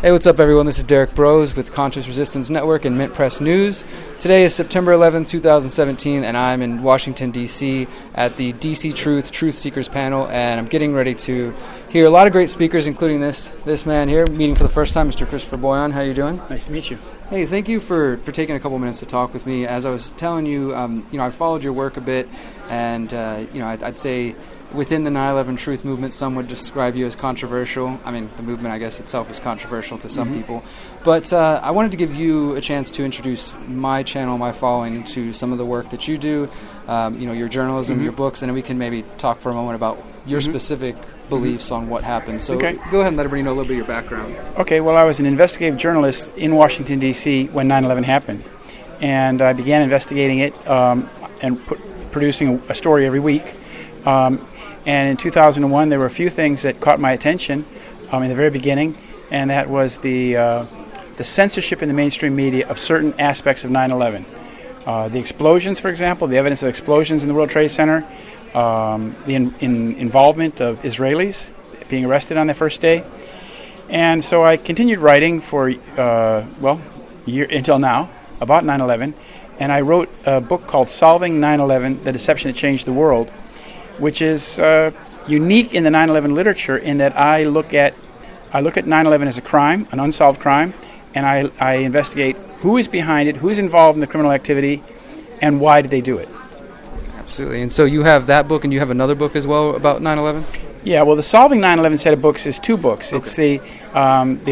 Hey, what's up, everyone? This is Derek Bros with Conscious Resistance Network and Mint Press News. Today is September 11th, 2017, and I'm in Washington, D.C. at the D.C. Truth Seekers panel, and I'm getting ready to hear a lot of great speakers, including this man here, meeting for the first time, Mr. Christopher Bollyn. How are you doing? Nice to meet you. Hey, thank you for taking a couple minutes to talk with me. As I was telling you, I followed your work a bit, and I'd say within the 9/11 Truth movement, some would describe you as controversial. I mean, the movement, I guess, itself is controversial to some people. But I wanted to give you a chance to introduce my channel, my following, to some of the work that you do, your journalism, your books, and then we can maybe talk for a moment about your specific beliefs on what happened. So go ahead and let everybody know a little bit of your background. Okay, well, I was an investigative journalist in Washington, D.C. when 9/11 happened. And I began investigating it and producing a story every week. And in 2001, there were a few things that caught my attention in the very beginning, and that was the censorship in the mainstream media of certain aspects of 9/11. The explosions, for example, the evidence of explosions in the World Trade Center, the involvement of Israelis being arrested on their first day. And so I continued writing for, until now, about 9/11, and I wrote a book called Solving 9/11, The Deception That Changed the World, which is unique in the 9/11 literature in that I look at 9/11 as a crime, an unsolved crime, and I investigate who is behind it, who is involved in the criminal activity, and why did they do it. Absolutely. And so you have that book, and you have another book as well about 9/11? Yeah, well, the Solving 9/11 set of books is two books. Okay. It's the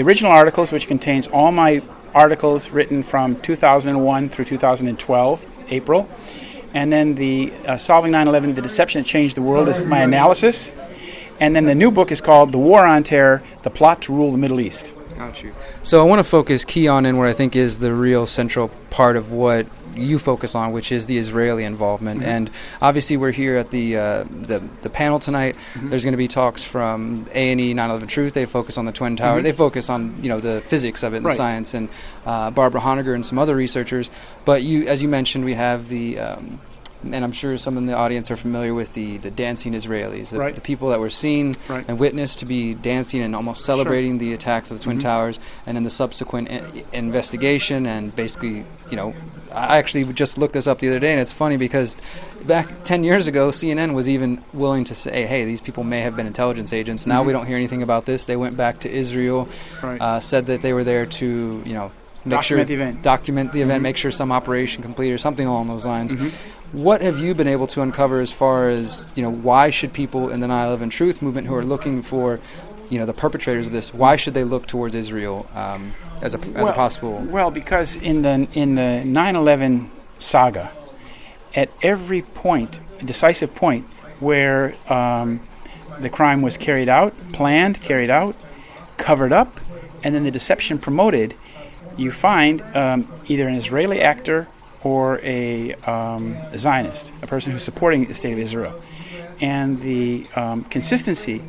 original articles, which contains all my articles written from 2001 through 2012, April. And then the Solving 9/11, The Deception That Changed the World is my analysis. And then the new book is called The War on Terror, The Plot to Rule the Middle East. Got you. So I want to focus key on in where I think is the real central part of what you focus on, which is the Israeli involvement. And obviously we're here at the panel tonight. There's going to be talks from A&E 9/11 Truth. They focus on the Twin Tower. They focus on the physics of it and the science, and Barbara Honegger and some other researchers. But as you mentioned, we have the and I'm sure some in the audience are familiar with the dancing Israelis, the people that were seen and witnessed to be dancing and almost celebrating the attacks of the Twin Towers, and in the subsequent investigation. And basically, I actually just looked this up the other day, and it's funny because back 10 years ago, CNN was even willing to say, hey, these people may have been intelligence agents. Now we don't hear anything about this. They went back to Israel, said that they were there to, document the event, make sure some operation complete or something along those lines. What have you been able to uncover as far as, why should people in the 9/11 Truth movement who are looking for, the perpetrators of this, why should they look towards Israel as a possible? Well, because in the 9/11 saga, at every point, a decisive point where the crime was carried out, carried out, covered up, and then the deception promoted, you find either an Israeli actor or a Zionist, a person who's supporting the state of Israel. And the consistency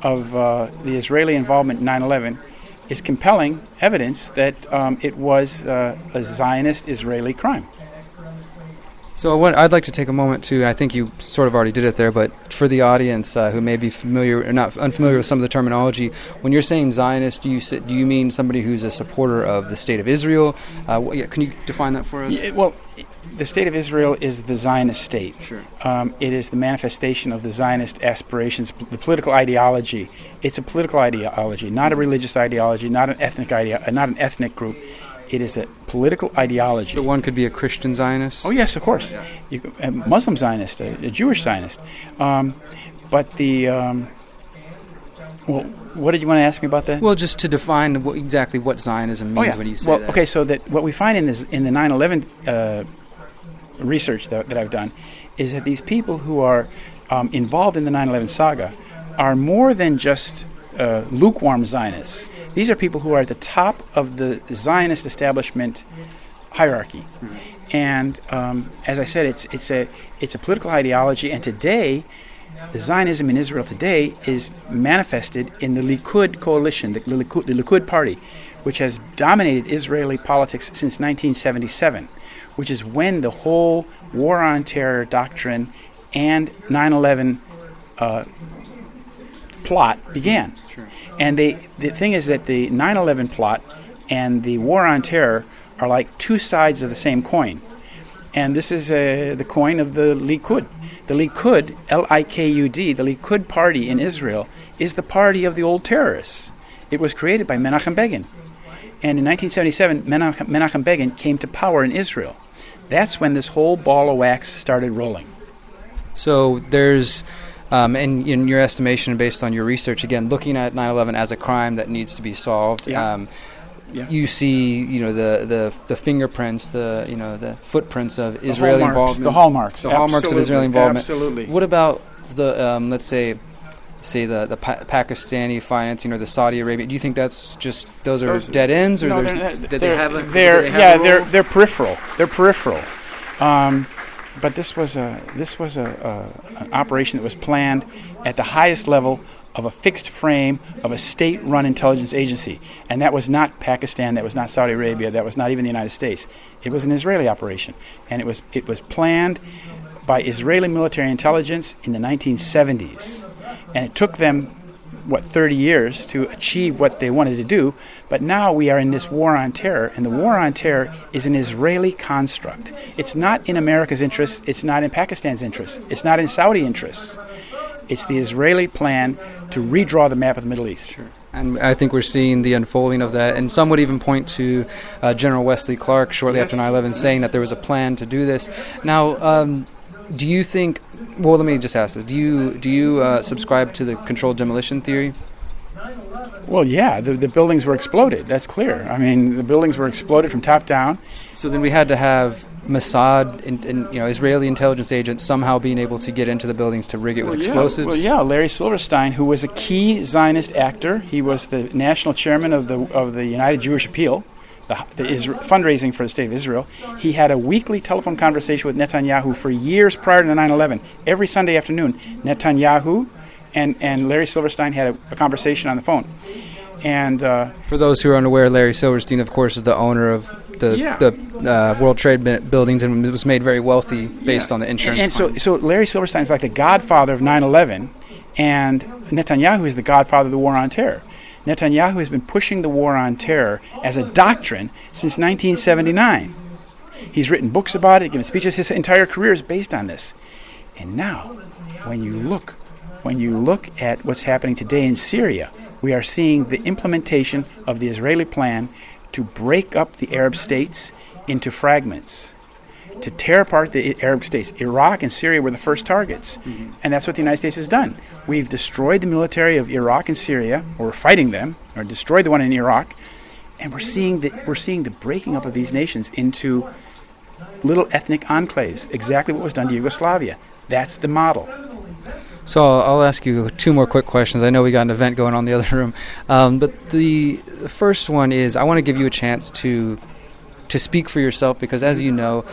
of the Israeli involvement in 9/11 is compelling evidence that it was a Zionist Israeli crime. So I'd like to take a moment to, I think you sort of already did it there, but for the audience who may be familiar or not unfamiliar with some of the terminology, when you're saying Zionist, do you mean somebody who's a supporter of the state of Israel? Can you define that for us? Well, the state of Israel is the Zionist state. Sure. It is the manifestation of the Zionist aspirations, the political ideology. It's a political ideology, not a religious ideology, not an ethnic group. It is a political ideology. So one could be a Christian Zionist? Oh, yes, of course. Yeah. A Muslim Zionist, a Jewish Zionist. But what did you want to ask me about that? Well, just to define exactly what Zionism means when you say that. Okay, so that what we find in the 9/11 research that I've done is that these people who are involved in the 9/11 saga are more than just lukewarm Zionists. These are people who are at the top of the Zionist establishment hierarchy. And as I said, it's a political ideology, and today, the Zionism in Israel today is manifested in the Likud coalition, the Likud party, which has dominated Israeli politics since 1977, which is when the whole war on terror doctrine and 9/11 plot began. Sure. And the thing is that the 9/11 plot and the War on Terror are like two sides of the same coin. And this is the coin of the Likud. The Likud, L-I-K-U-D, the Likud party in Israel, is the party of the old terrorists. It was created by Menachem Begin. And in 1977, Menachem Begin came to power in Israel. That's when this whole ball of wax started rolling. So there's, in your estimation, based on your research, again, looking at 9/11 as a crime that needs to be solved. Yeah. You see, the fingerprints, the footprints of Israeli involvement, the hallmarks of Israeli involvement. Absolutely. What about the let's say the Pakistani financing or the Saudi Arabia? Do you think that's just those are dead ends, or they're peripheral. They're peripheral. But this was an operation that was planned at the highest level of a fixed frame of a state-run intelligence agency. And that was not Pakistan, that was not Saudi Arabia, that was not even the United States. It was an Israeli operation. And it was planned by Israeli military intelligence in the 1970s. And it took them, 30 years to achieve what they wanted to do. But now we are in this war on terror, and the war on terror is an Israeli construct. It's not in America's interests, it's not in Pakistan's interests, it's not in Saudi interests. It's the Israeli plan to redraw the map of the Middle East. Sure. And I think we're seeing the unfolding of that. And some would even point to General Wesley Clark shortly after 9/11 saying that there was a plan to do this. Now, do you think, well, let me just ask this. Do you subscribe to the controlled demolition theory? Well, yeah, the buildings were exploded. That's clear. I mean, the buildings were exploded from top down. So then we had to have Mossad and Israeli intelligence agents somehow being able to get into the buildings to rig it with explosives. Well, yeah, Larry Silverstein, who was a key Zionist actor, he was the national chairman of the United Jewish Appeal, the fundraising for the state of Israel. He had a weekly telephone conversation with Netanyahu for years prior to 9/11. Every Sunday afternoon, Netanyahu and Larry Silverstein had a conversation on the phone. And for those who are unaware, Larry Silverstein, of course, is the owner of the World Trade Buildings, and was made very wealthy based on the insurance. And so Larry Silverstein is like the godfather of 9/11, and Netanyahu is the godfather of the war on terror. Netanyahu has been pushing the war on terror as a doctrine since 1979. He's written books about it, given speeches. His entire career is based on this. And now, when you look at what's happening today in Syria, we are seeing the implementation of the Israeli plan to break up the Arab states into fragments, to tear apart the Arab states. Iraq and Syria were the first targets, and that's what the United States has done. We've destroyed the military of Iraq and Syria, or we're fighting them, or destroyed the one in Iraq, and we're seeing the breaking up of these nations into little ethnic enclaves, exactly what was done to Yugoslavia. That's the model. So I'll ask you two more quick questions. I know we got an event going on in the other room. But the first one is, I want to give you a chance to speak for yourself, because as you know,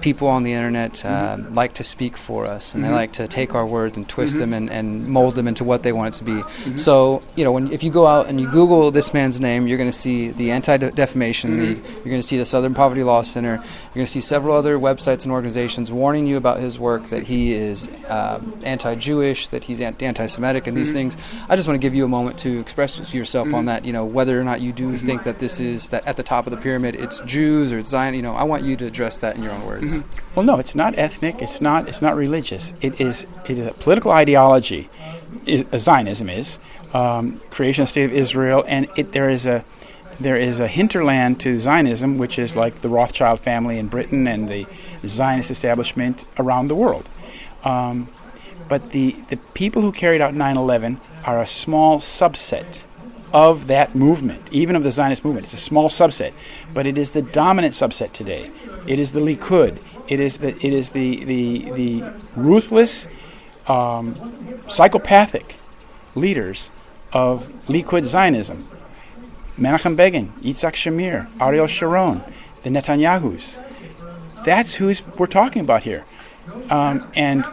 people on the internet like to speak for us, and they like to take our words and twist them and mold them into what they want it to be. So, if you go out and you Google this man's name, you're going to see the Anti-Defamation League, you're going to see the Southern Poverty Law Center, you're going to see several other websites and organizations warning you about his work, that he is anti-Jewish, that he's anti-Semitic, and these things. I just want to give you a moment to express yourself on that, whether or not you do think that this is, that at the top of the pyramid it's Jews or it's Zion. I want you to address that in your own words. Well, no, it's not ethnic. It's not religious. It is a political ideology. Zionism is creation of the state of Israel, and there is a hinterland to Zionism, which is like the Rothschild family in Britain and the Zionist establishment around the world. But the people who carried out 9/11 are a small subset of that movement, even of the Zionist movement. It's a small subset, but it is the dominant subset today. It is the Likud. It is the ruthless, psychopathic leaders of Likud Zionism. Menachem Begin, Yitzhak Shamir, Ariel Sharon, the Netanyahus. That's who we're talking about here. And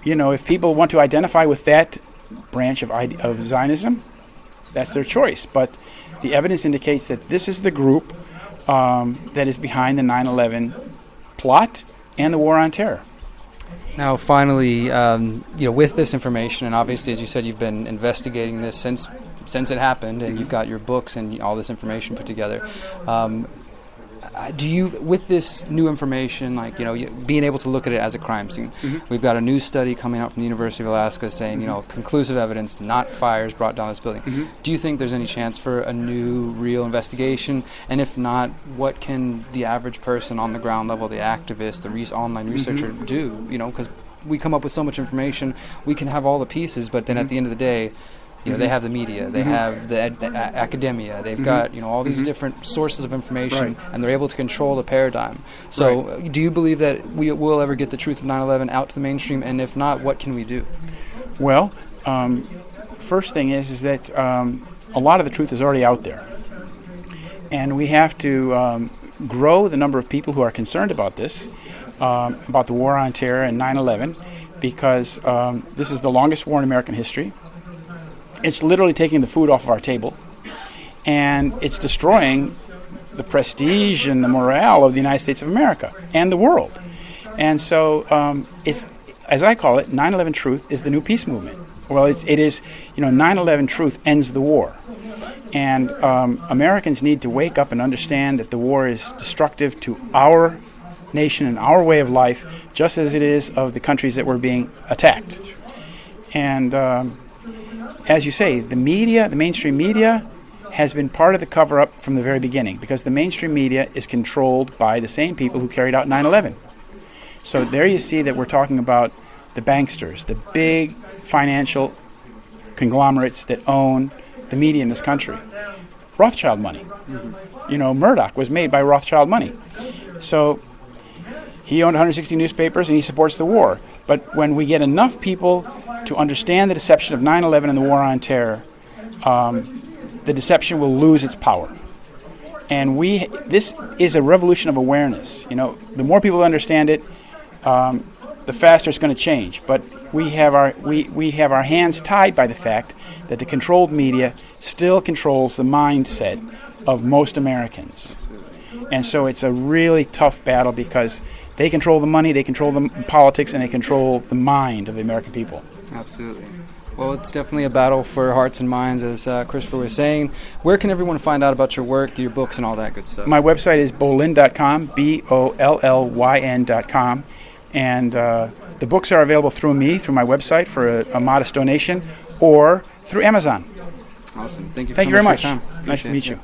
if people want to identify with that branch of Zionism, that's their choice. But the evidence indicates that this is the group that is behind the 9/11 plot and the war on terror. Now, finally, with this information, and obviously, as you said, you've been investigating this since it happened, and you've got your books and all this information put together. Do you, with this new information, being able to look at it as a crime scene? We've got a new study coming out from the University of Alaska saying, conclusive evidence, not fires brought down this building. Do you think there's any chance for a new, real investigation? And if not, what can the average person on the ground level, the activist, the online researcher do? Because we come up with so much information, we can have all the pieces, but then at the end of the day, they have the media, they have the academia, they've got all these different sources of information, and they're able to control the paradigm. So do you believe that we will ever get the truth of 9/11 out to the mainstream, and if not, what can we do? Well, first thing is that a lot of the truth is already out there, and we have to grow the number of people who are concerned about this, about the war on terror and 9/11, because this is the longest war in American history. It's literally taking the food off of our table, and it's destroying the prestige and the morale of the United States of America and the world. And so it's, as I call it, 9/11 truth is the new peace movement. Well, it is, 9/11 truth ends the war. And Americans need to wake up and understand that the war is destructive to our nation and our way of life, just as it is of the countries that were being attacked. And as you say, the media, the mainstream media, has been part of the cover-up from the very beginning, because the mainstream media is controlled by the same people who carried out 9/11. So there you see that we're talking about the banksters, the big financial conglomerates that own the media in this country. Rothschild money. Murdoch was made by Rothschild money. So he owned 160 newspapers and he supports the war. But when we get enough people to understand the deception of 9/11 and the war on terror, the deception will lose its power. And this is a revolution of awareness. The more people understand it, the faster it's going to change. But we have our hands tied by the fact that the controlled media still controls the mindset of most Americans. And so it's a really tough battle, because they control the money, they control the politics, and they control the mind of the American people. Absolutely. Well, it's definitely a battle for hearts and minds, as Christopher was saying. Where can everyone find out about your work, your books, and all that good stuff? My website is bollyn.com, BOLLYN.com. And the books are available through me, through my website, for a modest donation, or through Amazon. Awesome. Thank you very much. For your time. Nice to meet you.